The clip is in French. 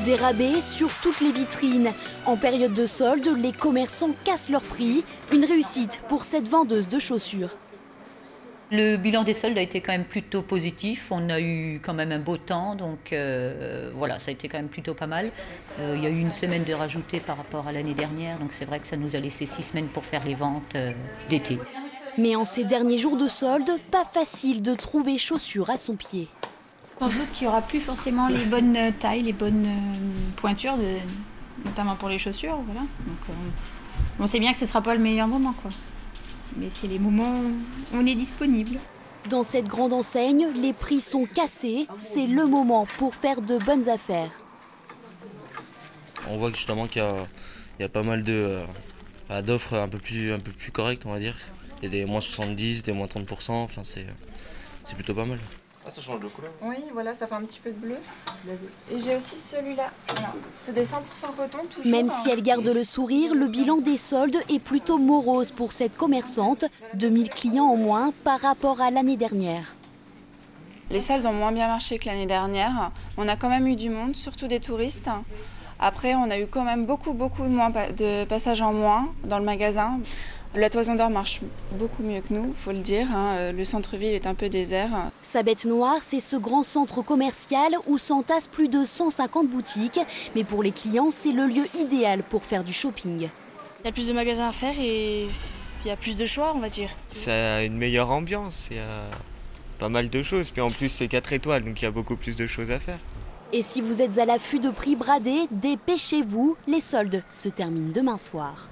Des rabais sur toutes les vitrines. En période de solde, les commerçants cassent leurs prix. Une réussite pour cette vendeuse de chaussures. Le bilan des soldes a été quand même plutôt positif. On a eu quand même un beau temps, donc voilà, ça a été quand même plutôt pas mal. Il y a eu une semaine de rajouté par rapport à l'année dernière, donc c'est vrai que ça nous a laissé 6 semaines pour faire les ventes d'été. Mais en ces derniers jours de solde, pas facile de trouver chaussures à son pied. Sans doute qu'il n'y aura plus forcément les bonnes tailles, les bonnes pointures, notamment pour les chaussures. Voilà. Donc, on sait bien que ce ne sera pas le meilleur moment, quoi. Mais c'est les moments où on est disponible. Dans cette grande enseigne, les prix sont cassés. C'est le moment pour faire de bonnes affaires. On voit justement qu'il y a pas mal d'offres un peu plus correctes, on va dire. Il y a des moins 70, des moins 30%, enfin c'est plutôt pas mal. Ah, ça change de couleur. Oui, voilà, ça fait un petit peu de bleu. Et j'ai aussi celui-là. Voilà. C'est des 100% coton, toujours. Même si elle garde le sourire, le bilan des soldes est plutôt morose pour cette commerçante. 2000 clients en moins par rapport à l'année dernière. Les soldes ont moins bien marché que l'année dernière. On a quand même eu du monde, surtout des touristes. Après, on a eu quand même beaucoup de passages en moins dans le magasin. La Toison d'Or marche beaucoup mieux que nous, faut le dire. Le centre-ville est un peu désert. Sa bête noire, c'est ce grand centre commercial où s'entassent plus de 150 boutiques. Mais pour les clients, c'est le lieu idéal pour faire du shopping. Il y a plus de magasins à faire et il y a plus de choix, on va dire. Ça a une meilleure ambiance, il y a pas mal de choses. Puis en plus, c'est 4 étoiles, donc il y a beaucoup plus de choses à faire. Et si vous êtes à l'affût de prix bradés, dépêchez-vous, les soldes se terminent demain soir.